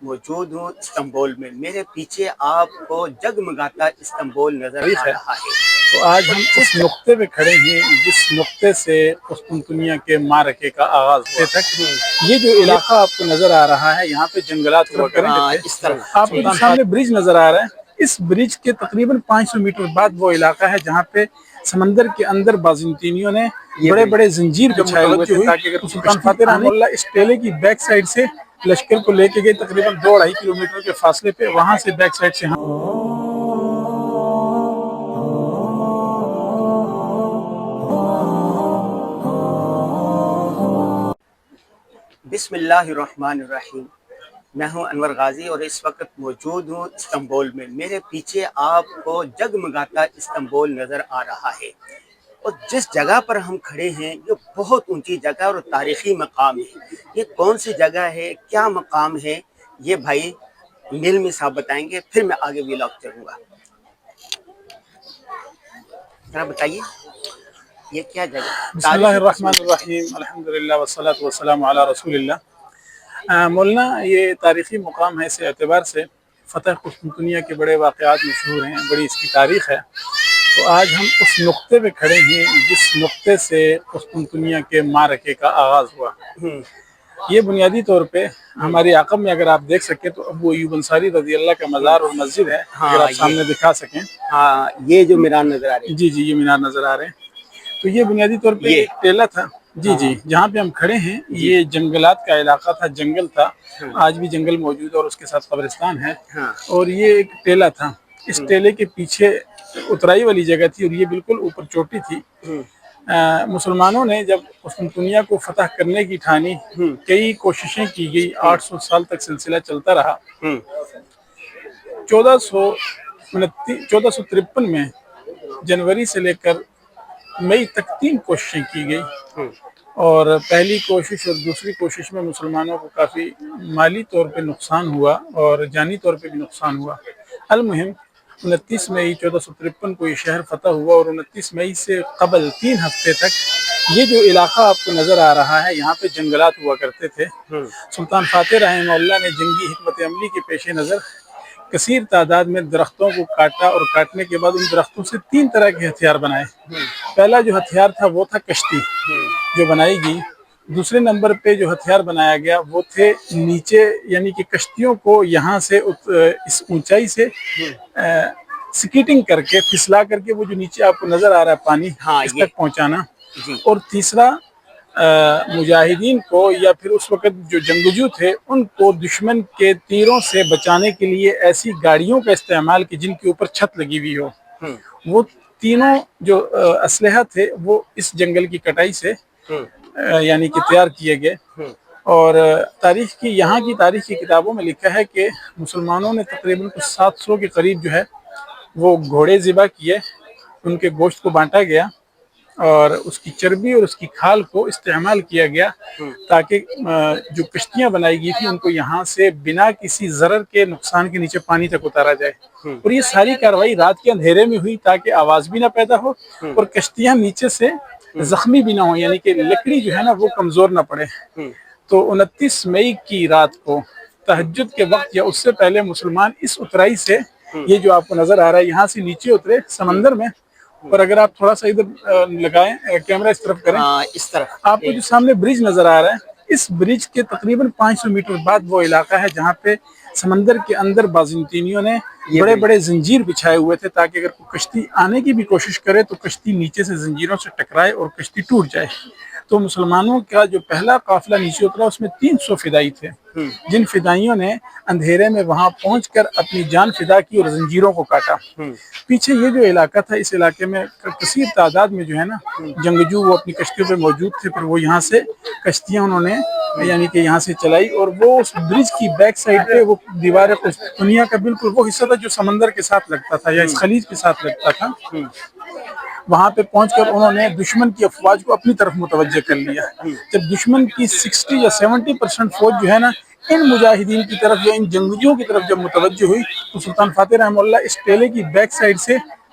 موجود ہوں استنبول میں. میرے پیچھے آپ کو جگمگاتا استنبول نظر آ رہا ہے. تو آج ہم اس نقطے پہ کھڑے ہیں جس نقطے سے قسطنطنیہ کے معرکے کا آغاز ہوا تک. یہ جو علاقہ آپ کو نظر آ رہا ہے یہاں پہ جنگلات ہوا کرتے تھے. آپ کو سامنے برج نظر آ رہا ہے. اس برج کے تقریباً 500 میٹر بعد وہ علاقہ ہے جہاں پہ سمندر کے اندر بازنطینیوں نے بڑے بڑے زنجیر بچھائے ہوئے تھے تاکہ اگر سلطان فاتح رحمہ اللہ اس ٹیلے کی بیک سائڈ سے لشکر کو لے کے گئے تقریباً 2-2.5 کلومیٹر کے فاصلے پہ. وہاں سے بیک سائڈ سے بسم اللہ الرحمن الرحیم. میں ہوں انور غازی اور اس وقت موجود ہوں استنبول میں. میرے پیچھے آپ کو جگمگاتا استنبول نظر آ رہا ہے. اور جس جگہ پر ہم کھڑے ہیں یہ بہت اونچی جگہ اور تاریخی مقام ہے. یہ کون سی جگہ ہے, کیا مقام ہے, یہ بھائی نیلمی صاحب بتائیں گے, پھر میں آگے ویلاگ چلوں گا. ذرا بتائیے یہ کیا جگہ. بسم اللہ الرحمن الرحیم. الحمدللہ والصلاة والسلام علی رسول اللہ. مولانا یہ تاریخی مقام ہے اس اعتبار سے فتح قسطنطنیہ کے بڑے واقعات مشہور ہیں, بڑی اس کی تاریخ ہے. تو آج ہم اس نقطے پہ کھڑے ہیں جس نقطے سے قسطنطنیہ کے معرکے کا آغاز ہوا. یہ بنیادی طور پہ ہماری عقب میں اگر آپ دیکھ سکیں تو ابو ایوب انصاری رضی اللہ کا مزار اور مسجد ہے. اگر آپ سامنے دکھا سکیں. ہاں یہ جو مینار نظر آ رہی ہے. جی یہ مینار نظر آ رہے ہیں. تو یہ بنیادی طور پہ ایک ٹیلہ تھا. جی جہاں پہ ہم کھڑے ہیں یہ جنگلات کا علاقہ تھا, جنگل تھا. آج بھی جنگل موجود ہے اور اس کے ساتھ قبرستان ہے. اور یہ ایک ٹیلہ تھا. اس ٹیلے کے پیچھے اترائی والی جگہ تھی اور یہ بالکل اوپر چوٹی تھی. مسلمانوں نے جب قسطنطنیہ کو فتح کرنے کی ٹھانی, کئی کوششیں کی گئی. 800 سال تک سلسلہ چلتا رہا. 1453 میں جنوری سے لے کر مئی تک 3 کوششیں کی گئی. اور پہلی کوشش اور دوسری کوشش میں مسلمانوں کو کافی مالی طور پہ نقصان ہوا اور جانی طور پہ بھی نقصان ہوا. المہم 29 مئی 1453 کو یہ شہر فتح ہوا اور 29 مئی سے قبل 3 ہفتے تک یہ جو علاقہ آپ کو نظر آ رہا ہے یہاں پہ جنگلات ہوا کرتے تھے. سلطان فاتح رحمہ اللہ نے جنگی حکمت عملی کے پیش نظر کثیر تعداد میں درختوں کو کاٹا اور کاٹنے کے بعد ان درختوں سے 3 طرح کے ہتھیار بنائے. پہلا جو ہتھیار تھا وہ تھا کشتی جو بنائی گئی. دوسرے نمبر پہ جو ہتھیار بنایا گیا وہ تھے نیچے, یعنی کہ کشتیوں کو یہاں سے اس اونچائی سے سکیٹنگ کر کے پھسلا کر کے وہ جو نیچے آپ کو نظر آ رہا ہے پانی اس تک پہنچانا. اور تیسرا مجاہدین کو یا پھر اس وقت جو جنگجو تھے ان کو دشمن کے تیروں سے بچانے کے لیے ایسی گاڑیوں کا استعمال کی جن کے اوپر چھت لگی ہوئی ہو. وہ تینوں جو اسلحہ تھے وہ اس جنگل کی کٹائی سے یعنی کہ تیار کیے گئے. اور یہاں کی تاریخ کی کتابوں میں لکھا ہے کہ مسلمانوں نے تقریباً 700 کے قریب جو ہے وہ گھوڑے ذبح کیے. ان کے گوشت کو بانٹا گیا اور اس کی چربی اور اس کی کھال کو استعمال کیا گیا تاکہ جو کشتیاں بنائی گئی تھیں ان کو یہاں سے بنا کسی ضرر کے نقصان کے نیچے پانی تک اتارا جائے. اور یہ ساری کارروائی رات کے اندھیرے میں ہوئی تاکہ آواز بھی نہ پیدا ہو اور کشتیاں نیچے سے زخمی بھی نہ ہوں, یعنی کہ لکڑی جو ہے نا وہ کمزور نہ پڑے. تو 29 مئی کی رات کو تہجد کے وقت یا اس سے پہلے مسلمان اس اترائی سے, یہ جو آپ کو نظر آ رہا ہے یہاں سے نیچے اترے سمندر میں. اور اگر آپ تھوڑا سا ادھر لگائیں کیمرہ اس طرف کریں, اس طرف آپ کو جو سامنے برج نظر آ رہا ہے اس برج کے تقریباً 500 میٹر بعد وہ علاقہ ہے جہاں پہ سمندر کے اندر بازنطینیوں نے بڑے بڑے زنجیر بچھائے ہوئے تھے تاکہ اگر کوئی کشتی آنے کی بھی کوشش کرے تو کشتی نیچے سے زنجیروں سے ٹکرائے اور کشتی ٹوٹ جائے. تو مسلمانوں کا جو پہلا قافلہ نیچے اترا اس میں 300 فدائی تھے جن فدائیوں نے اندھیرے میں وہاں پہنچ کر اپنی جان فدا کی اور زنجیروں کو کاٹا. پیچھے یہ جو علاقہ تھا اس علاقے میں کثیر تعداد میں جو ہے نا جنگجو وہ اپنی کشتیوں پہ موجود تھے, پر وہ یہاں سے کشتیاں انہوں نے یعنی کہ یہاں سے چلائی. اور وہ اس برج کی بیک سائڈ پہ وہ دیوار قسطنطنیہ کا بالکل وہ حصہ تھا جو سمندر کے ساتھ لگتا تھا یا اس خلیج کے ساتھ لگتا تھا. وہاں پہ پہنچ کر انہوں نے دشمن کی افواج کو اپنی طرف متوجہ کر لیا. جب دشمن کی 60 یا 70% فوج جو ہے نا ان مجاہدین کی طرف یا ان جنگجوؤں کی طرف جب متوجہ ہوئی تو سلطان فاتح رحمہ اللہ اس ٹیلے کی بیک سائڈ سے